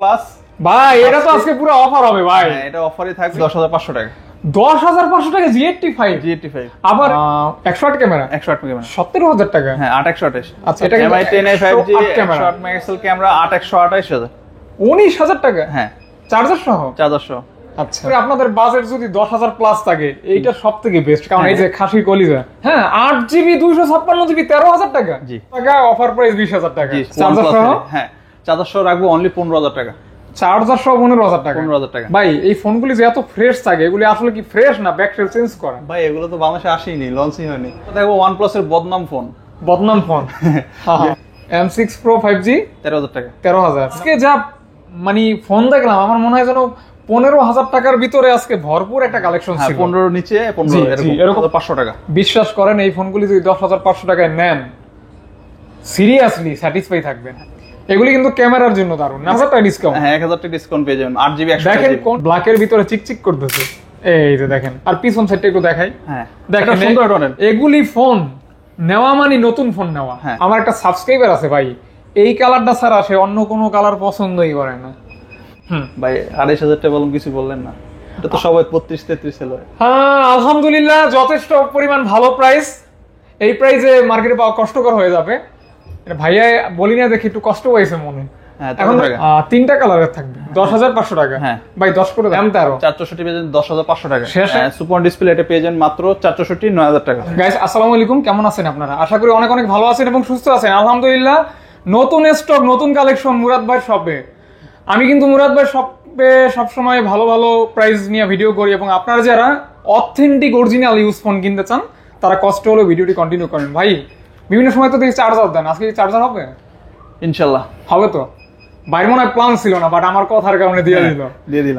Plus ভাই এটা তো আজকে পুরো অফার হবে ভাই। এটা অফারই থাকবে 10,500 টাকা। 10,500 টাকা GT5 আবার 108 ক্যামেরা 108 ক্যামেরা 17,000 টাকা। হ্যাঁ 8/128। আচ্ছা এটা MI 10i 5G 108 megapixel camera 8,128,000। 19,000 টাকা। হ্যাঁ চার্জার সহ। আচ্ছা আপনাদের বাজেট যদি 10,000 প্লাস থাকে এইটা সবথেকে বেস্ট, কারণ এই যে খাসির কলিজা, হ্যাঁ 8GB 256GB 13,000 টাকা। জি টাকা অফার প্রাইস 20,000 টাকা। চার্জার সহ? হ্যাঁ চার্জার সহ রাখবো অনলি 15,000 টাকা। চার্জার সহ 15,000 টাকা। 15,000 টাকা। ভাই এই ফোনগুলি যে এত ফ্রেশ থাকে, এগুলি আসলে কি ফ্রেশ না ব্যাকটেল চেঞ্জ করা? ভাই এগুলো তো বাংলাদেশে আসেনি, লঞ্চই হয়নি। দেখো OnePlus এর বদনাম ফোন। M6 Pro 5G 13,000 টাকা। 13,000। আজকে যা মানে ফোন দেখলাম, আমার মনে হয় যেন 15,000 টাকার ভিতরে আজকে ভরপুর একটা কালেকশন ছিল। 15 নিচে 15 এরকম 500 টাকা। বিশ্বাস করেন এই ফোনগুলি যদি 10,500 টাকায় নেন, সিরিয়াসলি স্যাটিসফাই থাকবেন। এগুলি কিন্তু ক্যামেরার জন্য দারুণ। 1000 টাকা ডিসকাউন্ট। হ্যাঁ 1000 টাকা ডিসকাউন্ট পেয়ে যাবেন। 8GB 128GB। দেখেন কোন ব্ল্যাকের ভিতরে চিকচিক করতেছে, এই যে দেখেন। আর পিছন সাইডটা একটু দেখাই। হ্যাঁ দেখেন সুন্দর মডেল। এগুলি ফোন নেওয়া মানে নতুন ফোন নেওয়া। আমার একটা সাবস্ক্রাইবার আছে ভাই, এই কালারটা ছাড়া সে অন্য কোনো কালার পছন্দই করে না। ভাই 2,500 টাকা বলুন, কিছু বললেন না। এটা তো সবাই 32-33 সেল হয়। হ্যাঁ আলহামদুলিল্লাহ যথেষ্ট পরিমাণ ভালো প্রাইস। এই প্রাইসে মার্কেটে পাওয়া কষ্টকর হয়ে যাবে। ভাইয়া বলি না দেখি একটু কষ্ট পাইছে মনে। এখন 3টা কালারের থাকবে 10,500 টাকা। ভাই 10 করে দাম। 464 পেয়ে যাবেন 10,500 টাকা। সুপার ডিসপ্লে এটা পেয়ে যাবেন মাত্র 464 9,000 টাকা। গাইস আসসালামু আলাইকুম, কেমন আছেন আপনারা? আশা করি অনেক অনেক ভালো আছেন এবং সুস্থ আছেন। আলহামদুলিল্লাহ নতুন স্টক, নতুন কালেকশন মুরাদ ভাই শপে। আমি কিন্তু মুরাদ ভাই শপে সবসময় ভালো ভালো প্রাইস নিয়ে ভিডিও করি, এবং আপনারা যারা অথেন্টিক অরিজিনাল ইউজ ফোন কিনতে চান তারা কষ্ট হলে ভিডিওটি কন্টিনিউ করেন। ভাই বিভিন্ন সময় তো দেখি চার্জার দেন, আজকে কি চার্জার হবে? ইনশাআল্লাহ হবে তো। বাইরে মনে হয় প্ল্যান ছিল না, বাট আমার কথার কারণে দিয়ে দিলাম,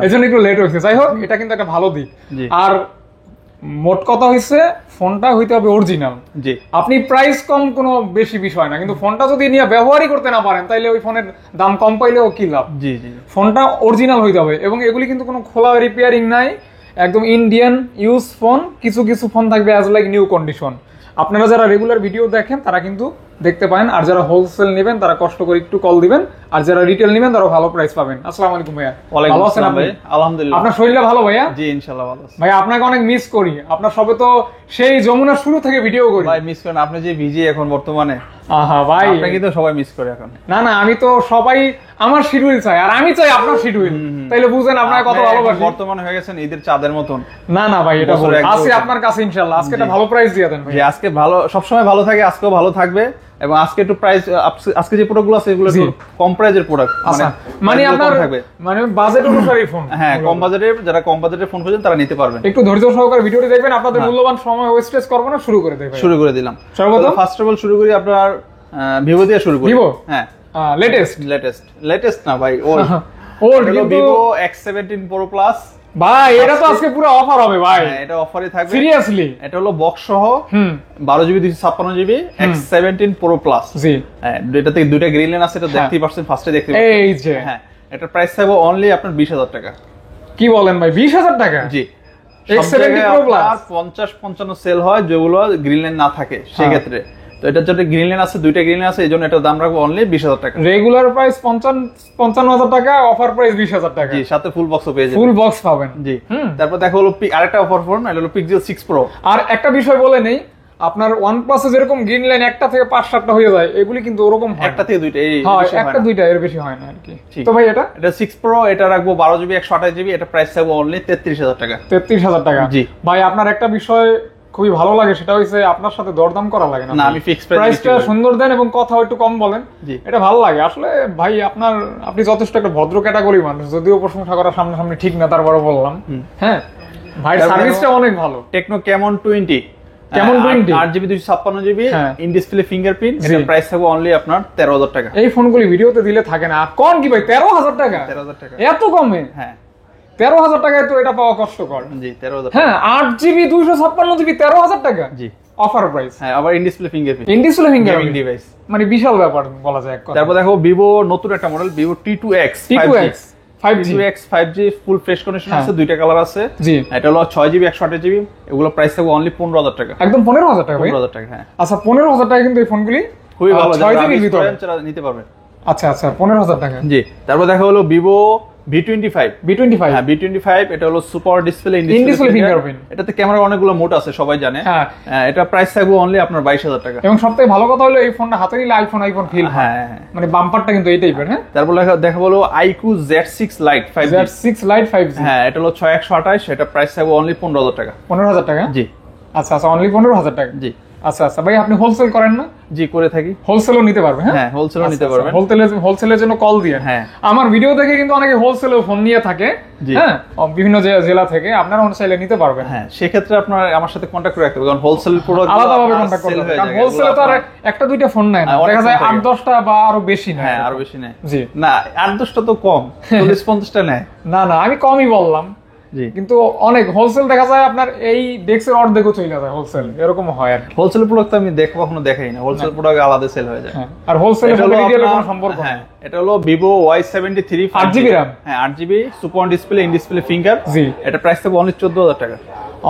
এই জন্য একটু লেট হয়েছে। যাই হোক, এটা কিন্তু একটা ভালো দিক। আর মোট কথা হচ্ছে ফোনটা হইতে হবে অরিজিনাল। জি আপনি প্রাইস কম কোনো বেশি বিষয় না, কিন্তু ফোনটা যদি নিয়ে ব্যবহারই করতে না পারেন তাইলে ওই ফোনের দাম কম পাইলেও কি লাভ। জি জি ফোনটা অরিজিনাল হইতে হবে, এবং এগুলি কিন্তু কোনো খোলা রিপেয়ারিং নাই, একদম ইন্ডিয়ান ইউজ ফোন। কিছু কিছু ফোন থাকবে অ্যাজ লাইক নিউ কন্ডিশন। আপনারা যারা রেগুলার ভিডিও দেখেন তারা কিন্তু দেখতে পারেন, আর যারা হোলসেল নেবেন তারা কষ্ট করে একটু কল দিবেন, আর যারা রিটেল নেবেন তারা ভালো প্রাইস পাবেন। আসসালামু আলাইকুম ভাইয়া। ভালো আছেন আপনি? আলহামদুলিল্লাহ। আপনার শরীরটা ভালো ভাইয়া? জি ইনশাআল্লাহ ভালো আছি ভাই। আপনাকে অনেক মিস করি, আপনার সবে তো সেই যমুনার শুরু থেকে ভিডিও করি। ভাই মিস করেন, আপনি যে বিজি এখন বর্তমানে। আহা ভাই আপনাকে তো সবাই মিস করে এখন। না না, আমি তো সবাই আমার শিডিউল চাই, আর আমি চাই আপনার শিডিউল, তাইলে বুঝেন আপনাকে কত ভালোবাসি। বর্তমানে হয়ে গেছেন ঈদের চাঁদের মতন। না না ভাই, এটা আছে আপনার কাছে ইনশাআল্লাহ। আজকে একটা ভালো প্রাইস দিয়ে দেন ভাই। জি আজকে ভালো, সবসময় ভালো থাকে, আজকেও ভালো থাকবে। এবং আজকে একটু প্রাইস, আজকে যে প্রোডাক্টগুলো আছে এগুলো একটু কম প্রাইজের প্রোডাক্ট, মানে আপনার মানে বাজেট অনুসারে ফোন। হ্যাঁ কম বাজেটের, যারা কম বাজেটের ফোন খোঁজেন তারা নিতে পারবেন। একটু ধৈর্য সহকারে ভিডিওটি দেখবেন, আপনাদের মূল্যবান সময় ওয়েস্টেজ করব না, শুরু করে দেব। শুরু করে দিলাম। সর্বপ্রথম ফার্স্ট অফ অল শুরু করি আপনার ভিভো দিয়ে শুরু করি। ভিভো? হ্যাঁ লেটেস্ট না ভাই, ভিভো X17 Pro Plus। ভাই এটা তো আজকে পুরো অফার হবে ভাই। এটা অফারই থাকবে সিরিয়াসলি। এটা হলো বক্স সহ 12GB 256GB X17 Pro Plus। জি হ্যাঁ, এটাতে দুইটা গ্রিন লাইন আছে, এটা দেখতেই পাচ্ছেন, ফার্স্টে দেখতে পাচ্ছেন। এই যে হ্যাঁ, এটার প্রাইস থাকবে অনলি আপনার 20,000 টাকা। কি বলেন ভাই, 20,000 টাকা? জি X17 Pro Plus 50-55 সেল হয় যেগুলো গ্রিন লাইন না থাকে সেই ক্ষেত্রে। তো এটার জন্য গ্রিন লাইন আছে, দুইটা গ্রিন লাইন আছে, এইজন্য এটার দাম রাখবো অনলি 20,000 টাকা। রেগুলার প্রাইস 55,000 টাকা, অফার প্রাইস 20,000 টাকা। জি সাথে ফুল বক্সও পেয়ে যাবেন। ফুল বক্স পাবেন। জি তারপর দেখো হলো আরেকটা অফার ফোন, এটা হলো Pixel 6 Pro। আর একটা বিষয় বলে নেই, আপনার OnePlus এ যেরকম গ্রিন লাইন একটা থেকে 5-7টা হয়ে যায়, এগুলি কিন্তু ওরকম হয় একটা থেকে দুইটা, এই একটা দুইটা, এর বেশি হয় না আর কি। তো ভাই এটা 6 Pro, এটা রাখবো 12GB 128GB, এটা প্রাইস থাকবে অনলি 33,000 টাকা। 33,000 টাকা। জি ভাই আপনার একটা বিষয় খুবই ভালো লাগে, সেটা হচ্ছে আপনার সাথে দরদাম করা লাগে না। আমি ফিক্স প্রাইসটা সুন্দর দেন এবং কথা একটু কম বলেন, এটা ভালো লাগে আসলে। ভাই আপনি যথেষ্ট একটা ভদ্র ক্যাটাগরি মানুষ, যদিও প্রশংসা করা সামনে ঠিক না, তারপরে বললাম। হ্যাঁ ভাই সার্ভিসটা অনেক ভালো। টেকনো Camon 20 8GB 256GB ইন ডিসপ্লে ফিঙ্গারপ্রিন্ট, এর প্রাইস থাকবে অনলি আপনার 13,000 টাকা। এই ফোনগুলি ভিডিওতে দিলে থাকে না। কোন কি ভাই 13,000 টাকা? 13,000 টাকা এত কমে? হ্যাঁ 13,000 টাকায় তো এটা পাওয়া কষ্টকর। জি 13,000। হ্যাঁ 8GB 256GB 13,000 টাকা। জি অফার প্রাইস। হ্যাঁ আবার ইন ডিসপ্লে ফিঙ্গারপ্রিন্ট, ডিভাইস, মানে বিশাল ব্যাপার বলা যায় এক কথা। তারপর দেখো ভিভো নতুন একটা model, Vivo T2X 5G full fresh condition আছে, দুইটা কালার আছে। জি এটা হলো 6GB 128GB, এগুলো প্রাইস থাকবে অনলি 15,000 টাকা। একদম 15,000 টাকা? 15,000 টাকা। হ্যাঁ আচ্ছা 15,000 টাকা কিন্তু এই ফোনগুলি খুবই ভালো, 6GB ভিতরে নিতে পারবেন। আচ্ছা আচ্ছা 15,000 টাকা। জি, তারপর দেখা হলো ভিভো V25 হ্যাঁ V25 এটা হলো super display in display fingerprint. এটাতে ক্যামেরা অনেকগুলো মোড আছে সবাই জানে। হ্যাঁ এটা প্রাইস থাকবে অনলি আপনার 22,000 টাকা। এবং সবথেকে ভালো কথা হলো এই ফোনটা হাতে নিলে আইফোন ফিল। হ্যাঁ মানে বাম্পারটা কিন্তু এই টাইপের। হ্যাঁ তারপর দেখা হলো iQOO Z6 Lite 5G। Z6 Lite 5G হ্যাঁ এটা হলো 6128, এটা প্রাইস থাকবে অনলি 15,000 টাকা। 15,000 টাকা? জি আচ্ছা আচ্ছা অনলি 15,000 টাকা। জি আচ্ছা আচ্ছা ভাই আপনি হোলসেল করেন না? জি করে থাকি। হোলসেলও নিতে পারবেন? হ্যাঁ হোলসেলও নিতে পারবেন। হোলসেলের জন্য কল দিয়ে। হ্যাঁ আমার ভিডিও দেখে কিন্তু অনেকে হোলসেলও ফোন নিয়ে থাকে। হ্যাঁ বিভিন্ন জেলা থেকে আপনারা চাইলে নিতে পারবেন। হ্যাঁ সেক্ষেত্রে আপনার আমার সাথে কন্টাক্ট করে রাখতে হবে, কারণ হোলসেল প্রোডাক্ট আলাদাভাবে কন্টাক্ট করতে হবে। কারণ হোলসেলে তো আর একটা দুইটা ফোন নেয় না, দেখা যায় 8-10টা বা আরো বেশি নেয়। হ্যাঁ আরো বেশি নেয়। জি না 8-10টা তো কম, 40-50টা নেয়। না না আমি কমই বললাম। কিন্তু অনেক হোলসেল দেখা যায় আপনার এই ডেস্কের অর্ধেকও চলে যায় হোলসেল, এরকম হয় আর হোলসেল প্রোডাক্ট আমি কখনো দেখাই না, হোলসেল প্রোডাক্ট আলাদা সেল হয়ে যায়। আর হোলসেলের সাথে রিটেলের কোনো সম্পর্ক নেই। এটা হলো Vivo Y73 8GB RAM। হ্যাঁ 8GB super display in display finger. জি এটা প্রাইস থাকবে অনলি 14,000 টাকা।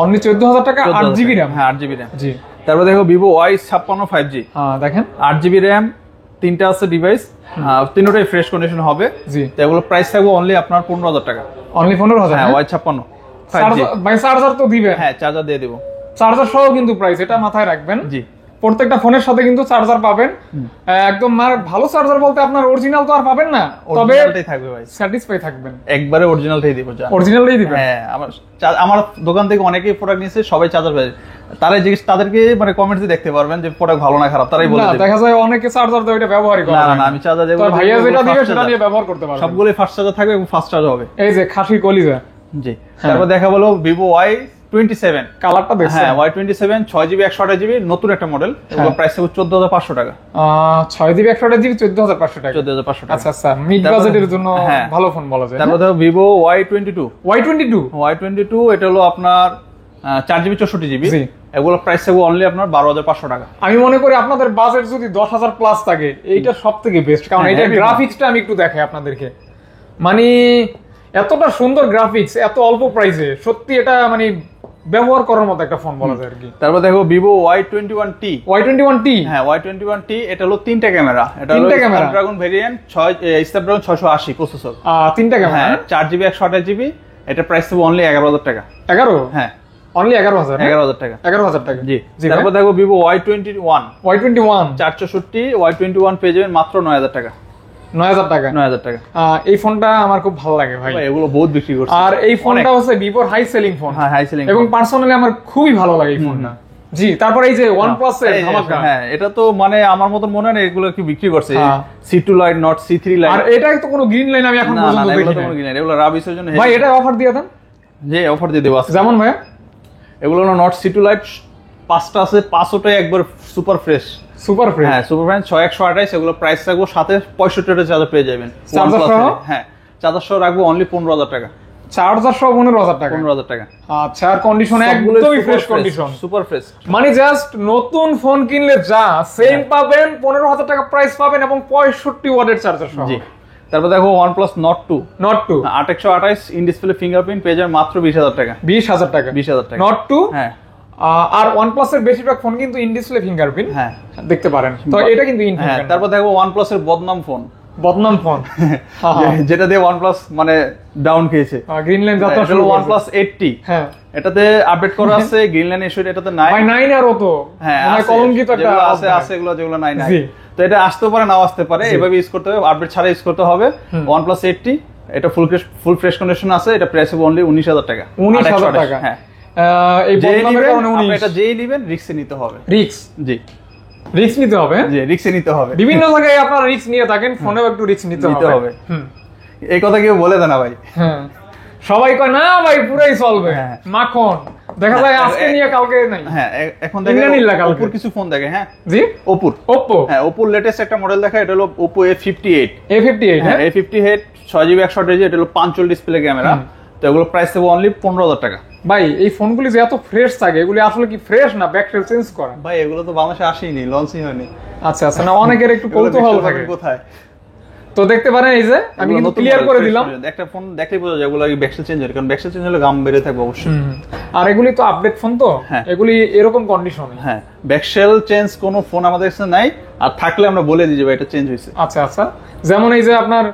অনলি 14,000 টাকা 8GB RAM। হ্যাঁ 8GB RAM। জি তারপর দেখো Vivo Y56 5G। হ্যাঁ দেখেন 8GB RAM, তিনটা আছে ডিভাইস, তিনটাই ফ্রেশ কন্ডিশন হবে। জি তো এগুলো প্রাইস থাকবে অনলি আপনার 15,000 টাকা। অনলি 15,000? হ্যাঁ Y56 ভাই চার্জার তো দিবেন? হ্যাঁ চার্জার দিয়ে দেব। চার্জার সহ কিন্তু প্রাইস, এটা মাথায় রাখবেন। জি প্রত্যেকটা ফোনের সাথে কিন্তু চার্জার পাবেন। একদম ভালো চার্জার বলতে আপনার অরিজিনাল তো আর পাবেন না, তবে অরিজিনালটাই থাকবে ভাই, স্যাটিসফাই থাকবেন। একবারে অরিজিনালটাই দিব। অরিজিনালটাই দিবেন? হ্যাঁ আমার দোকান থেকে অনেকেই প্রোডাক্ট নিয়েছে, সবাই চার্জার পেয়েছে। তাদেরকে মানে কমেন্টে দেখতে পারবেন যে প্রোডাক্ট ভালো না খারাপ, তারাই বলে দেবে। দেখা যায় অনেকে চার্জার দেয় ওটা ব্যবহারই করে না। আমি চার্জার দেব, ভাইয়া যেটা দিবে সেটা দিয়ে ব্যবহার করতে পারবেন। সবগুলোই ফাস্ট চার্জার থাকবে এবং ফাস্ট চার্জ হবে। এই যে খাসির কলিজা। জি তারপর দেখা হলো Vivo Y27 কালারটা দেখছেন? হ্যাঁ Y27 6GB 128GB নতুন একটা মডেল, এগুলো প্রাইস হবে 14,500 টাকা। 6GB 128GB 14,500 টাকা। 14,500 টাকা। আচ্ছা আচ্ছা মিড বাজেটের জন্য ভালো ফোন বলা যায়। তারপর দেখো Vivo Y22 এটা হলো আপনার 4GB 64GB। এগুলো প্রাইস থাকবে অনলি আপনার 12,500 টাকা। আমি মনে করি আপনাদের বাজেট যদি 10,000 প্লাস থাকে এইটা সবথেকে বেস্ট, কারণ এটা গ্রাফিক্সটা আমি একটু দেখাই আপনাদেরকে। মানে এতটা সুন্দর গ্রাফিক্স এত অল্প প্রাইসে, সত্যি এটা মানে ব্যবহার করার মতো একটা ফোন বলা যায় আর কি। তারপর দেখো Vivo Y21T। হ্যাঁ Y21T এটা হলো তিনটা ক্যামেরা। এটা হলো Snapdragon ভেরিয়েন্ট 6 680 প্রসেসর। তিনটা ক্যামেরা, হ্যাঁ 4GB 128GB। এটা প্রাইস থাকবে অনলি 11,000 টাকা। 11? হ্যাঁ অনলি 11,000 টাকা। 11,000 টাকা। জি তারপর দেখো Vivo Y21 464 Y21 পেয়ে যাবেন মাত্র 9,000 টাকা। 9,000 টাকা? 9,000 টাকা। এই ফোনটা আমার খুব ভালো লাগে ভাই, এগুলো বহুত বিক্রি করছে। আর এই ফোনটা হচ্ছে Vivo হাই সেলিং ফোন। হ্যাঁ হাই সেলিং, এবং পার্সোনালি আমার খুবই ভালো লাগে এই ফোনটা। জি তারপর এই যে OnePlus এর ধামাকা। হ্যাঁ এটা তো মানে আমার মতন মনে হয় না এগুলো কি বিক্রি করছে। C2 Lite Not C3 Lite। আর এটা তো কোনো গ্রিন লাইন আমি এখন পর্যন্ত দেখিনি। না গ্রিন লাইন, এগুলো রাবিসের জন্য। ভাই এটা অফার দিয়ে দেন। জি অফার দিয়ে দেব। যেমন ভাই এগুলো হলো Not C2 Lite 5টা আছে, 5টাই একবার সুপার ফ্রেশ। হ্যাঁ সুপার ফ্রেশ 6128। এগুলো প্রাইস রাখবো সাথে 65টা চার্জার পেয়ে যাবেন। হ্যাঁ চার্জার সহ রাখবো অনলি 15,000 টাকা। চার্জার সহ 15,000 টাকা? 15,000 টাকা। আচ্ছা আর কন্ডিশন একদমই ফ্রেশ কন্ডিশন, সুপার ফ্রেশ। মানে জাস্ট নতুন ফোন কিনলে যা সেম পাবেন 15,000 টাকা প্রাইস পাবেন, এবং 65 ওয়াটের চার্জার সহ। জি তারপর দেখো OnePlus Nord 2 828 in display fingerprint পেয়ে যাবেন মাত্র 20,000 টাকা। 20,000 টাকা? 20,000 টাকা। Nord 2। হ্যাঁ আর OnePlus এর বেশিরভাগ ফোন কিন্তু ইন ডিসপ্লে ফিঙ্গারপ্রিন্ট। হ্যাঁ দেখতে পারেন, তো এটা কিন্তু ইন ফিঙ্গারপ্রিন্ট। তারপর দেখো OnePlus এর বদনাম ফোন যেটা দিয়ে OnePlus মানে ডাউন খেয়েছে, গ্রিন লাইন যাত্রা শুরু OnePlus 8T। হ্যাঁ এটাতে আপডেট করা আছে, গ্রিন লাইন ইস্যু এটাতে নাই। ভাই 9 আর তো হ্যাঁ কলঙ্কিত একটা আছে এগুলো যেগুলো নাই। তো এটা আসতে পারে নাও আসতে পারে, এভাবে ইউজ করতে হবে, আপডেট ছাড়া ইউজ করতে হবে। OnePlus 8T এটা ফুল ফ্রেশ কন্ডিশন আছে, এটা প্রাইস হবে অনলি 19,000 টাকা। 19,000 টাকা। হ্যাঁ এই বদনামের কারণে 19। এটা যেই নেবেন রিস্ক নিতে হবে। জি রিস্ক নিতে হবে। জি রিস্ক নিতে হবে। বিভিন্ন জায়গায় আপনারা রিস্ক নিয়ে থাকেন, ফোনেও একটু রিস্ক নিতে হবে। এই কথা কেউ বলে দেয় না ভাই। হ্যাঁ সবাই কয় না ভাই পুরাই চলবে মাখন, দেখা যায় আজকে নিয়ে কালকে নাই। হ্যাঁ এখন দেখেন ওপোর কিছু ফোন দেখে। হ্যাঁ জি ওপো হ্যাঁ ওপোর লেটেস্ট একটা মডেল দেখা, এটা হলো Oppo A58। হ্যাঁ A58 6GB 128GB, এটা হলো 5 ডিসপ্লে ক্যামেরা। তো এগুলো প্রাইস দেবো অনলি 15,000 টাকা। ভাই এই ফোনগুলি যে এত ফ্রেশ থাকে, এগুলি আসলে কি ফ্রেশ না ব্যাকটেল চেঞ্জ করা? ভাই এগুলো তো বাংলাদেশে আসেনি, লঞ্চই হয়নি। আচ্ছা আচ্ছা না অনেকের একটু কৌতূহল থাকে কোথায়। তো দেখতে পারেন এই যে আমি কিন্তু ক্লিয়ার করে দিলাম। একটা ফোন দেখলেই বোঝা যায় এগুলো ব্যাকসেল চেঞ্জ হয়, কারণ ব্যাকসেল চেঞ্জ হলে গাম বেড়ে থাকবে অবশ্যই। আর এগুলি তো আপডেট ফোন, তো এগুলি এরকম কন্ডিশনে। হ্যাঁ, ব্যাকসেল চেঞ্জ কোন ফোন আমাদের কাছে নাই, আর থাকলে আমরা বলে দিই যে ভাই এটা চেঞ্জ হয়েছে। আচ্ছা আচ্ছা, যেমন এই যে আপনার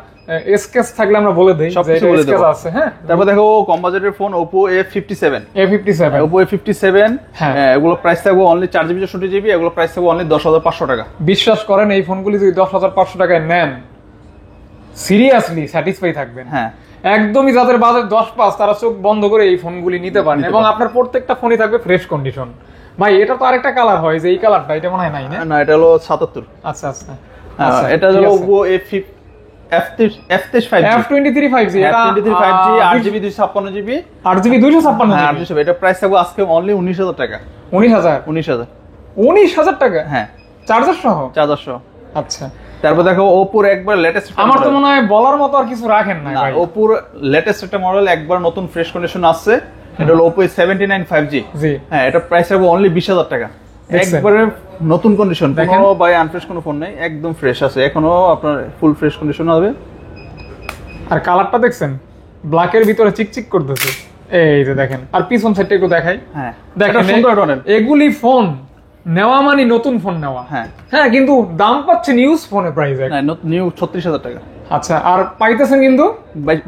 এসকেস থাকলে আমরা বলে দেই যে এটা এসকেস আছে। হ্যাঁ, তারপর দেখো কম বাজেটের phone Oppo A57 Oppo A57 এগুলো প্রাইস থাকবে অনলি 4GB 64GB, এগুলো প্রাইস থাকবে অনলি 10,500 টাকা। বিশ্বাস করেন এই ফোনগুলি যদি 10,500 টাকায় নেন সিরিয়াসলি স্যাটিসফাই থাকবেন। হ্যাঁ, একদমই যাদের বাজেট 10-5 তারা চোখ বন্ধ করে এই ফোনগুলি নিতে পারেন, এবং আপনার প্রত্যেকটা ফোনই থাকবে ফ্রেশ কন্ডিশন। ভাই এটা তো আরেকটা কালার হয় যে এই কালারটা, এটা মনে হয় নাই না? এটা হলো 77। আচ্ছা আচ্ছা, এটা হলো Oppo F23 5G, এটা 23 5G 8GB 256GB 8GB 256GB। এটা প্রাইস থাকবে আজকে অনলি 19,000 টাকা। 19,000 টাকা? হ্যাঁ, চার্জার সহ। আচ্ছা, তারপর দেখো Oppo এর একবার লেটেস্ট, আমার তো মনে হয় বলার মতো আর কিছু রাখেন না ভাই। Oppo এর লেটেস্ট একটা মডেল একবার নতুন ফ্রেশ কন্ডিশন আছে, এটা হলো Oppo A79 5G। হ্যাঁ, এটা প্রাইস থাকবে অনলি 20,000 টাকা, একবারে নতুন কন্ডিশন, কোনো বাই আনফ্রেশ কোনো ফোন নাই, একদম ফ্রেশ আছে, এখনো আপনার ফুল ফ্রেশ কন্ডিশন হবে। আর কালারটা দেখছেন ব্ল্যাকের ভিতরে চিকচিক করতেছে, এই যে দেখেন। আর পিছন সাইডটা একটু দেখাই। হ্যাঁ, দেখেন সুন্দর একটা, এগুলি ফোন নেওয়া মানে নতুন ফোন নেওয়া। হ্যাঁ, কিন্তু দাম পাচ্ছেন ইউজ ফোনের প্রাইস নিউ 36,000 টাকা। আচ্ছা, আর পাইতেছেন কিন্তু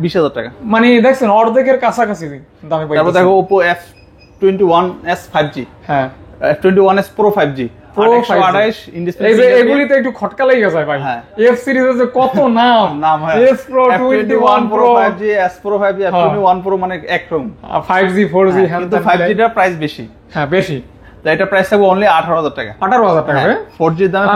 20,000 টাকা, মানে দেখছেন অর্ধেকের কাছাকাছি দামে পাইতেছেন। তারপর দেখো Oppo F21s 5G, হ্যাঁ F21s Pro 5G, Pro 28 in display. এই যে এগুলি তো একটু খটকা লাগা যায় ভাই, F সিরিজের যে কত নাম হয়, S Pro 21 Pro 5G, S Pro 5G, F21 Pro, মানে একরকম 5G 4G। কিন্তু 5G টার প্রাইস বেশি। হ্যাঁ, বেশি। তো এটা প্রাইস থাকবে অনলি 18,000 টাকা। 18,000 টাকা? 4G এর দামে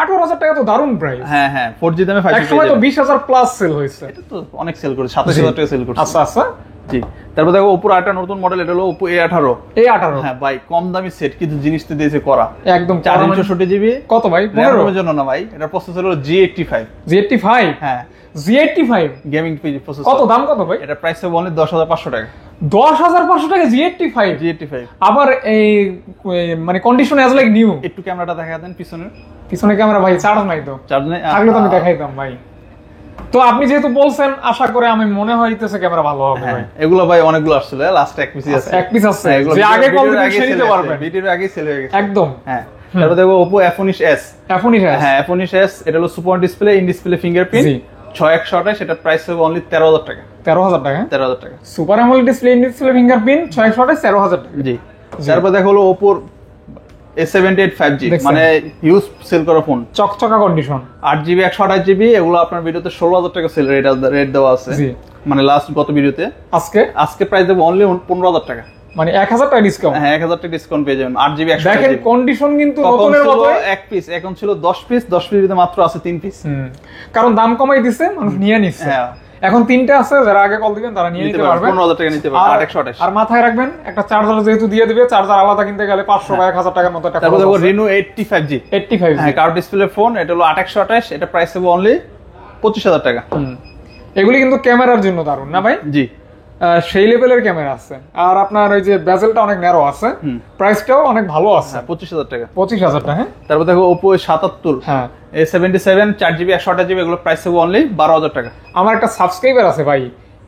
18,000 টাকা তো দারুণ প্রাইস। হ্যাঁ, 4G দামে 5G। একসময় তো 20,000 প্লাস সেল হয়েছে, এটা তো অনেক সেল করে, 27,000 টাকা সেল করছে। আচ্ছা আচ্ছা, জি। তারপর দেখো Oppo আরেকটা নতুন মডেল, এটা হলো Oppo A18। হ্যাঁ ভাই, কম দামি সেট, কিন্তু জিনিস তো দিয়েছে করা, একদম 464GB। কত ভাই? 15 এর জন্য না ভাই, এটা প্রসেসর হলো G85। হ্যাঁ, G85 গেমিং প্রসেসর। কত দাম কত ভাই? এটা প্রাইস হবে অনলি 10,500 টাকা। 10,500 টাকা G85। আবার এই মানে কন্ডিশন অ্যাজ লাইক নিউ। একটু ক্যামেরাটা দেখা দেন পিছনে ক্যামেরা ভাই চার্জ নাই তো। চার্জ নাই, থাকলে তো আমি দেখাইতাম ভাই। তো আপনি যেহেতু বলছেন, আশা করে আমি মনে হইতেছে ক্যামেরা ভালো হবে ভাই। এগুলো ভাই অনেকগুলো আসলে, লাস্ট এক পিস আছে। এক পিস আছে, যে আগে কল দিতে সে নিতে পারবেন, ভিডিওর আগে সেল হয়ে গেছে একদম। হ্যাঁ, তারপর দেখো Oppo F19s। হ্যাঁ, F19s, এটা হলো super display, in display fingerprint, 6128, সেটা প্রাইস হবে অনলি 13,000 টাকা। 13,000 টাকা? 13,000 টাকা। Super AMOLED display, in display fingerprint, 6128, 13,000 টাকা। জি। তারপর দেখো হলো Oppo A78 5G, মানে হিউজ সেল করা ফোন, চকচকা কন্ডিশন, 8GB 128GB, এগুলো আপনার ভিডিওতে 16,000 টাকা সেল রেট দেওয়া আছে, মানে লাস্ট গত ভিডিওতে। আজকে প্রাইস দেবো অনলি 15,000 টাকা, মানে 1,000 টাকা ডিসকাউন্ট। হ্যাঁ, 1,000 টাকা ডিসকাউন্ট পেয়ে যাবেন। 8GB 128GB। দেখেন কন্ডিশন কিন্তু নতুনের মতো। এক পিস এখন ছিল 10 পিস, 10 পিসের মাত্র আছে 3 পিস, কারণ দাম কমাই দিছে, মানুষ নিয়ে নিচ্ছে। হ্যাঁ, এখন 3টা আছে, যারা আগে কল দিবেন তারা নিয়ে নিতে পারবেন, 15,000 টাকা নিতে পারবেন। 828। আর মাথায় রাখবেন, একটা চার্জার যেহেতু দিয়ে দিবে, চার্জার আলাদা কিনতে গেলে 500 বা 1,000 টাকার মতো টাকা। তারপর দেখো Reno 85G। হ্যাঁ, কার্ভ ডিসপ্লে ফোন, এটা হলো 828, এটা প্রাইস হবে অনলি 25,000 টাকা। এগুলি কিন্তু ক্যামেরার জন্য দারুণ না ভাই? জি, সেই লেভেলের ক্যামেরা আছে, আর আপনার ওই যে বেজেলটা অনেক ন্যারো আছে, প্রাইসটাও অনেক ভালো আছে। 25,000 টাকা। 25,000 টাকা। তারপর দেখো Oppo A77। হ্যাঁ, A77 4GB 128GB, এগুলো প্রাইস হবে অনলি 12,000 টাকা। আমার একটা সাবস্ক্রাইবার আছে ভাই,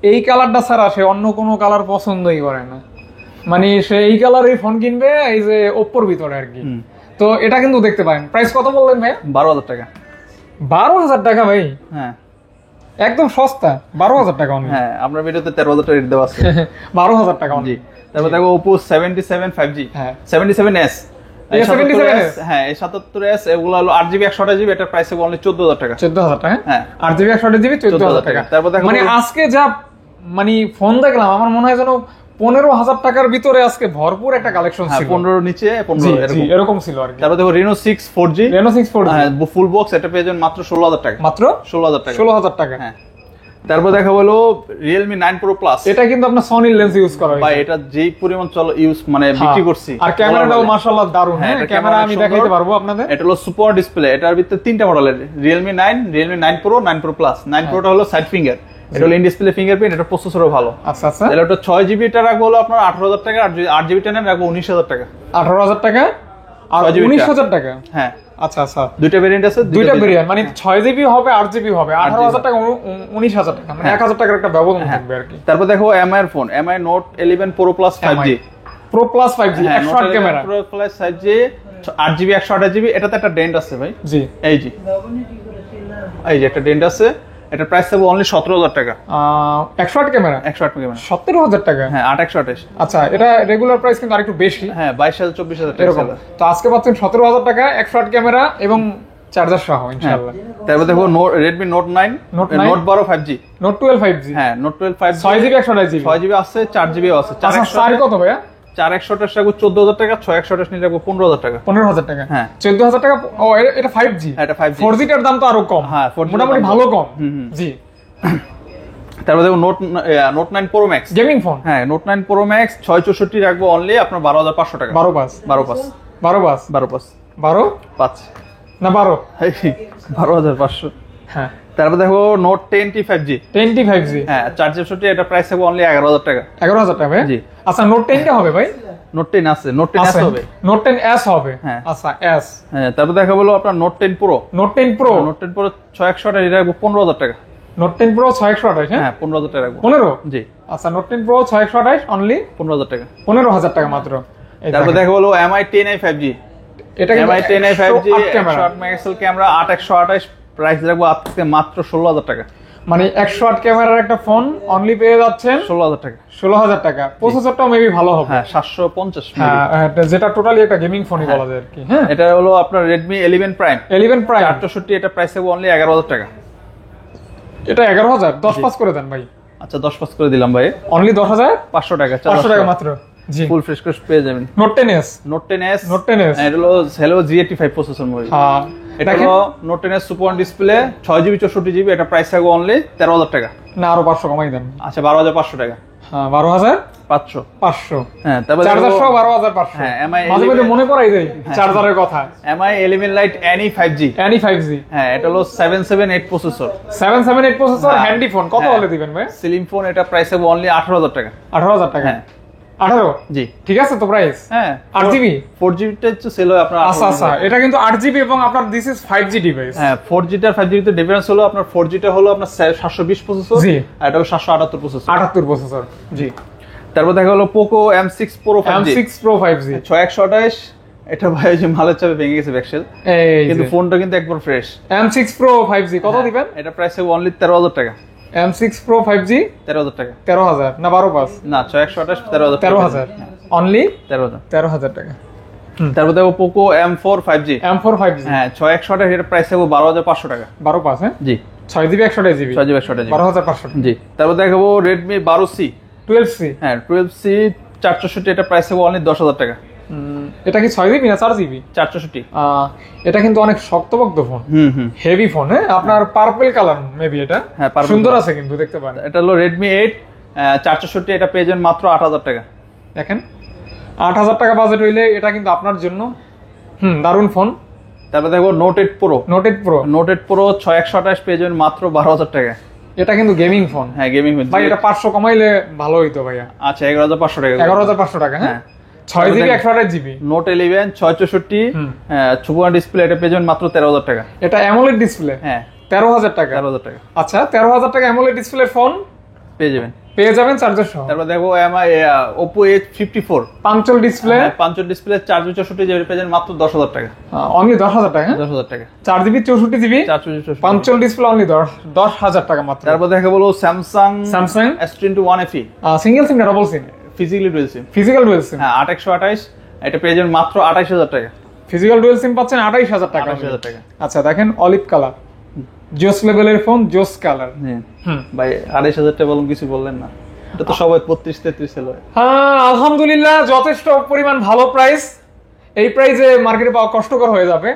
এই কালারটা ছাড়া সে অন্য কোনো কালার পছন্দই করে না, মানে সে এই কালারের ফোন কিনবে, এই যে Oppoর ভিতরে আর কি। তো এটা কিন্তু দেখতে পারেন। প্রাইস কত বললেন ভাই? 12,000 টাকা। 12,000 টাকা ভাই? হ্যাঁ, একদম সস্তা, 12,000 টাকা অনলি। হ্যাঁ, আমরা ভিডিওতে 13,000 টাকা রেট দেওয়া আছে। 12,000 টাকা অনলি। তারপর দেখো Oppo 77 5G। হ্যাঁ, 77s। A77s। হ্যাঁ, A77s, এগুলো হলো 8GB 128GB, এটার প্রাইস হবে অনলি 14,000 টাকা। 14,000 টাকা? হ্যাঁ, 8GB 128GB 14,000 টাকা। তারপর দেখো, মানে আজকে যা মানে ফোন দেখলাম, আমার মনে হয় যেন 15,000 টাকার ভিতরে আজকে ভরপুর একটা কালেকশন ছিল। 15 নিচে 15 এরকম ছিল আর কি। তারপর দেখো Reno 6 4G। হ্যাঁ, ফুল বক্স, এটা পেয়ে যাবেন মাত্র 16,000 টাকা। মাত্র 16,000 টাকা। 16,000 টাকা। হ্যাঁ। তারপর দেখা হলো Realme 9 Pro Plus। এটা কিন্তু আপনার সনি লেন্স ইউজ করা হয়েছে ভাই, এটা যেই পরিমাণ ইউজ মানে বিক্রি করছি, আর ক্যামেরাটাও মাশাআল্লাহ দারুণ। হ্যাঁ, ক্যামেরা আমি দেখাইতে পারবো আপনাদের। এটা হলো সুপার ডিসপ্লে, এটার ভিতরে তিনটা মডেলের, Realme 9, Realme 9 Pro, 9 Pro Plus। 9 Pro টা হলো সাইড ফিঙ্গার, এটা হলো ইন ডিসপ্লে ফিঙ্গারপ্রিন্ট, এটা প্রসেসরও ভালো। আচ্ছা আচ্ছা। তাহলে ওটা 6GB টা রাখবো হলো আপনার 18,000 টাকা, আর যদি 8GB টা নেন রাখবো 19,000 টাকা। 18,000 টাকা আর 19,000 টাকা। হ্যাঁ, আচ্ছা আচ্ছা, দুইটা ভেরিয়েন্ট আছে, দুইটা ভেরিয়েন্ট, মানে 6GB হবে 8GB হবে, 18,000 টাকা 19,000 টাকা, মানে 1,000 টাকার একটা ব্যবধান থাকবে আর কি। তারপর দেখো এমআই এর phone, MI note 11 pro plus 5G, pro plus 5G 108 camera, pro plus 5G 8GB 128GB। এটাতে একটা ডেন্ট আছে ভাই, জি এই যে একটা ডেন্ট আছে। এটা প্রাইস থাকবে অনলি 17,000 টাকা। 108 ক্যামেরা, 108 ক্যামেরা 17,000 টাকা। হ্যাঁ 8/128। আচ্ছা, এটা রেগুলার প্রাইস কিন্তু আরেকটু বেশি, হ্যাঁ 22,000 24,000 টাকা। তো আজকে পাচ্ছেন 17,000 টাকা 108 ক্যামেরা এবং চার্জার সহ ইনশাআল্লাহ। তারপর দেখো Redmi Note 9, Note 12 5G, Note 12 5G, হ্যাঁ Note 12 5G 6GB 128GB, 6GB আছে, 4GB আছে। 4 কত ভাইয়া? 4/128 রাখবো 14,000 টাকা, 6/128 নিয়ে রাখবো 15,000 টাকা। 15,000 টাকা, হ্যাঁ 14,000 টাকা। ও এটা 5G, এটা 5G। 4G টার দাম তো আরো কম, হ্যাঁ 4G মোটামুটি ভালো কম। জি। তারপর দেখো Note 9 Pro Max, gaming phone, হ্যাঁ Note 9 Pro Max 664 রাখবো অনলি আপনার 12,500 টাকা। 12 পাস 12 পাস 12 পাস 12 পাস 12 5 না 12, 12,500। হ্যাঁ। তারপর দেখো Note 10T 5G, 10T 5G, হ্যাঁ 464, এটা প্রাইস থাকবে অনলি 11,000 টাকা। 11,000 টাকা ভাই? জি। আচ্ছা, Note 10 টা হবে ভাই? Note 10 আছে, Note 10 S হবে, Note 10s হবে, হ্যাঁ। আচ্ছা S। হ্যাঁ তারপর দেখা বলো আপনার Note 10 Pro, Note 10 Pro, Note 10 Pro 6/128 এটা রাখবো 15,000 টাকা। Note 10 Pro 628, হ্যাঁ 15,000 টাকা রাখবো। 15? জি। আচ্ছা, Note 10 Pro 628 অনলি 15,000 টাকা। 15,000 টাকা মাত্র। তারপর দেখা বলো MI 10i 5G, এটা কিন্তু MI 10i 5G 108 megapixel camera 8/128, price রাখবো আজকে মাত্র 16,000 টাকা। মানে 108 ক্যামেরার একটা ফোন অনলি পেয়ে যাচ্ছেন 16,000 টাকা। 16,000 টাকা। প্রসেসরটাও মেবি ভালো হবে, হ্যাঁ 750 হ্যাঁ, যেটা টোটালি একটা গেমিং ফোনই বলা যায় আর কি। হ্যাঁ, এটা হলো আপনার Redmi 11 Prime, 11 Prime 464, এটা প্রাইস থাকবে অনলি 11,000 টাকা। এটা 11,000, 10 পাস করে দেন ভাই। আচ্ছা 10 পাস করে দিলাম ভাই, অনলি 10,500 টাকা, 500 টাকা মাত্র। জি। ফুল ফ্রেশ করে পেয়ে যাবেন। Note 10s, Note 10s, Note 10s, এটা হলো Helio G85 প্রসেসর মডেল। হ্যাঁ, এটা হলো Note 10s super display 6GB 64GB, এটা প্রাইস থাকবে অনলি 13,000 টাকা। না আরো 500 কমাই দেন। আচ্ছা 12,500 টাকা। হ্যাঁ 12,500। 500। হ্যাঁ তারপর চার্জার সহ 12,500। হ্যাঁ MI মাঝে মাঝে মনে পড়াই দেই চার্জারের কথা। MI 11 Lite Any 5G, Any 5G, হ্যাঁ এটা হলো 778 প্রসেসর, 778 প্রসেসর, হ্যান্ডি ফোন। কত হলে দিবেন ভাই? স্লিম ফোন, এটা প্রাইস হবে অনলি 18,000 টাকা। 18,000 টাকা? হ্যাঁ 18? জি। ঠিক আছে তো প্রাইস? হ্যাঁ 8GB, 4GB টা হচ্ছে সেল হয় আপনার। আচ্ছা আচ্ছা, এটা কিন্তু 8GB এবং আপনার দিস ইজ 5G ডিভাইস। হ্যাঁ 4G টার 5G তে ডিফারেন্স হলো আপনার 4G টা হলো আপনার 720 প্রসেসর, জি, আর এটা হলো 778 প্রসেসর। 78 প্রসেসর, জি। তারপর দেখা হলো Poco M6 Pro 5G, M6 Pro 5G 6128, এটা ভাই যে মালের চাপে ভেঙে গেছে ব্যাকসেল, এই কিন্তু ফোনটা কিন্তু একবার ফ্রেশ। M6 Pro 5G কত দিবেন? এটা প্রাইস হবে অনলি 13,000 টাকা। M6 Pro 5G 13,000 টাকা 13,000 না 12 পাস? না 6128 13,000 13,000 অনলি 13,000 13,000 টাকা। তারপর দেখো Poco M4 5G, M4 5G, হ্যাঁ 6128, এটা প্রাইস হবে 12,500 টাকা। 12 পাস? হ্যাঁ জি। 6GB 128GB 6GB 128GB 12,500 টাকা। জি। তারপর দেখাবো Redmi 12C, 12C, হ্যাঁ 12C 464, এটা প্রাইস হবে অনলি 10,000 টাকা। এটা কি 6GB না 4GB? 464। এটা কিন্তু অনেক শক্তপোক্ত ফোন, হেভি ফোন। হ্যাঁ আপনার পার্পল কালার মেবি, এটা হ্যাঁ সুন্দর আছে কিন্তু দেখতে পারেন। এটা হলো Redmi 8 464, এটা পেয়ে যাবেন মাত্র 8,000 টাকা। দেখেন 8,000 টাকা বাজেট হইলে এটা কিন্তু আপনার জন্য দারুণ ফোন। তারপর দেখো Note 8 Pro, Note 8 Pro, Note 8 Pro 6128, পেয়ে যাবেন মাত্র 12,000 টাকা। এটা কিন্তু গেমিং ফোন। হ্যাঁ গেমিং ভাই এটা 500 কমাইলে ভালো হইতো ভাইয়া। আচ্ছা 11,500 টাকা। 11,500 টাকা। হ্যাঁ 6GB 128GB Note 11 664, super display, এটা পেয়ে যাবেন মাত্র 13,000 টাকা। এটা অ্যামোলেড ডিসপ্লে, হ্যাঁ 13,000 টাকা। 13,000 টাকা। আচ্ছা 13,000 টাকা অ্যামোলেড ডিসপ্লের ফোন পেয়ে যাবেন চার্জার সহ। তারপর দেখো MI Oppo A54 পাঞ্চল display, 5 display 464, যে পেয়ে যাবেন মাত্র 10,000 টাকা। অনলি 10,000 টাকা। 10,000 টাকা। 4GB 64GB 464 পাঞ্চল ডিসপ্লে অনলি 10,000 টাকা মাত্র। তারপর দেখা বলো Samsung S21 FE, সিঙ্গেল সিম না ডাবল সিম? Physically dual SIM. Physical dual SIM, হ্যাঁ 8/128, এটা পেয়ে যাবেন মাত্র 28,000 টাকা। ফিজিক্যাল ডুয়াল সিম পাচ্ছেন 28,000 টাকা। 28,000 টাকা। আচ্ছা দেখেন অলিভ কালার, জোস লেভেলের ফোন, জোস কালার। ভাই 28,000 টাকা বলুন, কিছু বললেন না। এটা তো সবাই 32-33 সেল হয়। হ্যাঁ আলহামদুলিল্লাহ যথেষ্ট পরিমাণ ভালো প্রাইস। এই প্রাইসে মার্কেটে পাওয়া কষ্টকর হয়ে যাবে।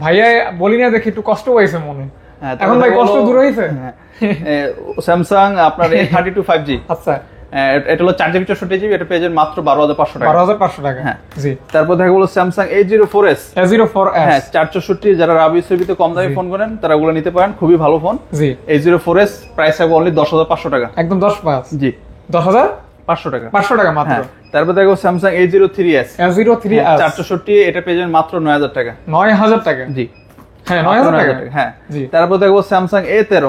ভাইয়া বলি না দেখি একটু কষ্ট পাইছে মনে। এখন ভাই কষ্ট দূর হয়েছে। স্যামসাং আপনার A32 5G, আচ্ছা এটা হলো 4GB 64GB, এটা পেয়ে যাবেন মাত্র 12,500 টাকা। 12,500 টাকা। হ্যাঁ জি। তারপর দেখা গেল Samsung A04s, হ্যাঁ 464, যারা রাবি ছবিতে কম দামি ফোন করেন তারা ওগুলো নিতে পারেন, খুবই ভালো ফোন। জি। A04s প্রাইস হবে অনলি 10,500 টাকা। একদম 10 পাঁচ। জি 10,500 টাকা। 500 টাকা মাত্র। তারপর দেখো স্যামসাং A03s 464 এটা পেয়ে যাবেন মাত্র 9000 টাকা। 9000 টাকা? জি হ্যাঁ 9000 টাকা। হ্যাঁ জি। তারপর দেখো স্যামসাং A13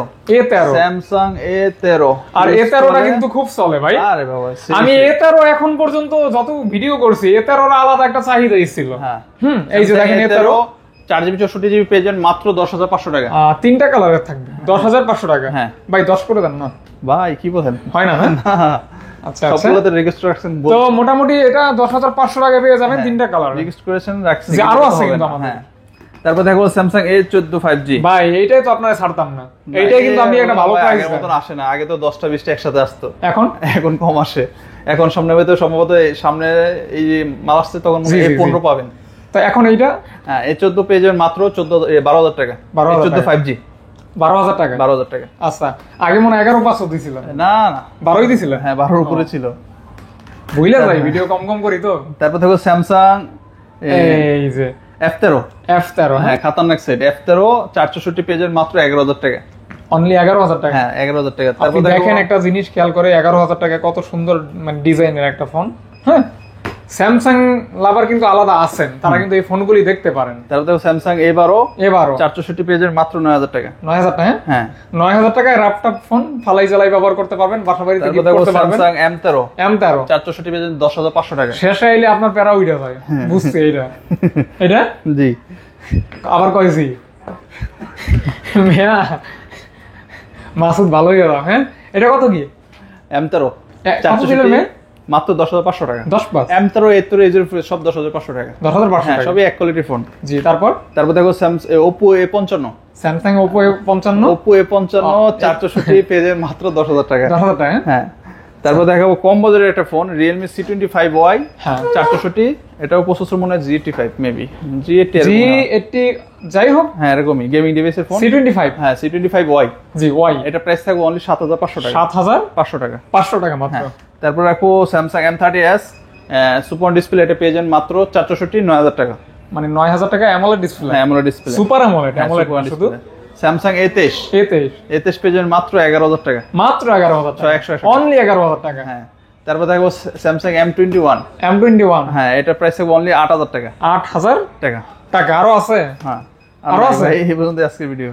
স্যামসাং A13 আর A13টা কিন্তু খুব চলে ভাই। আরে বাবা আমি A13 এখন পর্যন্ত যত ভিডিও করছি A13 এর আলাদা একটা চাহিদা ছিল। হ্যাঁ এই যে দেখেন A13 4GB 64GB পেয়ে যাবেন মাত্র 10500 টাকা। তিনটা কালারের থাকবে 10500 টাকা। হ্যাঁ ভাই 10 করে দেন না ভাই, কি বলেন? হয় না? আচ্ছা আচ্ছা, সবগুলোতে রেজিস্টার রাখছেন, তো মোটামুটি এটা 10500 টাকা পেয়ে যাবেন তিনটা কালার। রেজিস্টার করেছেন রাখছেন, যে আরো আছে কিন্তু আমাদের। হ্যাঁ তারপর দেখো স্যামসাং A14 5G। ভাই এইটাই তো আপনারা ছাড়তাম না, এইটাই কিন্তু আমি একটা ভালো প্রাইস। আগের মতন আসে না, আগে তো 10টা 20টা একসাথে আসতো, এখন কম আসে। এখন সামনে হয়তো সম্ভবত সামনে এই যে মাল আসছে তখন A15 পাবেন। তো এখন এইটা হ্যাঁ A14 পেয়ে যাবেন মাত্র 12000 টাকা। A14 5G 12000 টাকা। 12000 টাকা। আচ্ছা, আগে মনে 11500 দিছিল। না না 12ই দিছিল। হ্যাঁ 12 এর উপরে ছিল, বুঝলা ভাই, ভিডিও কম কম করি তো। তারপর দেখো স্যামসাং এই যে F13 হ্যাঁ খাতারনাক সেট F13 464 পেজের মাত্র 11000 টাকা। অনলি 11000 টাকা? হ্যাঁ 11000 টাকা। তারপর দেখেন একটা জিনিস খেয়াল করে, 11000 টাকা কত সুন্দর মানে ডিজাইনের একটা ফোন। হ্যাঁ স্যামসাং লাভার কিন্তু আলাদা আছেন, তারা কিন্তু এই ফোনগুলি দেখতে পারেন। তারপর দেখো স্যামসাং A12 464 পেজের মাত্র 9000 টাকা। 9000 টাকা? হ্যাঁ 9000 টাকায় ল্যাপটপ ফোন ফালাই জ্বালাই ব্যবহার করতে পারবেন, বাসা বাড়িতে গিফট করতে পারবেন। স্যামসাং M13 464 পেজের 10500 টাকা। শেষে আইলে আপনার প্যারা উইড়া ভাই, বুঝতে এটা এটা জি আবার কইছি মিয়া মাসুদ ভালোই গেল। হ্যাঁ এটা কত কি? M13 464 মাত্র 10500 টাকা। 10 M13 A13 এর সব 10500 টাকা। 10500 টাকা সবই এক কোয়ালিটির ফোন। জি তারপর দেখো Oppo A55 Samsung Oppo A55 464 পেজের মাত্র 10000 টাকা। 10000 টাকা? হ্যাঁ তারপর দেখাবো কম বাজারের একটা ফোন Realme C25Y 464, এটাও প্রসেসর মনে হয় G85 মেবি G80 যাই হোক, হ্যাঁ এরকমই গেমিং ডিভাইসের ফোন। C25 হ্যাঁ C25Y জি Y, এটা প্রাইস থাকবে অনলি 7500 টাকা। 7500 টাকা, 500 টাকা মাত্র। তারপর রাখবো স্যামসাং M30s সুপার ডিসপ্লে, এটা পেয়ে যান মাত্র 464 9000 টাকা। মানে 9000 টাকা অ্যামোলেড ডিসপ্লে? হ্যাঁ অ্যামোলেড ডিসপ্লে, সুপার অ্যামোলেড শুধু। স্যামসাং A23 পেয়ে যান মাত্র 11000 টাকা। মাত্র 11000 টাকা, 100 অনলি 11000 টাকা। হ্যাঁ তারপর দেখো স্যামসাং M21 হ্যাঁ এটা প্রাইস থাকবে অনলি 8000 টাকা। 8000 টাকা। আরো আছে? হ্যাঁ আরো আছে। এই পর্যন্ত আজকের ভিডিও।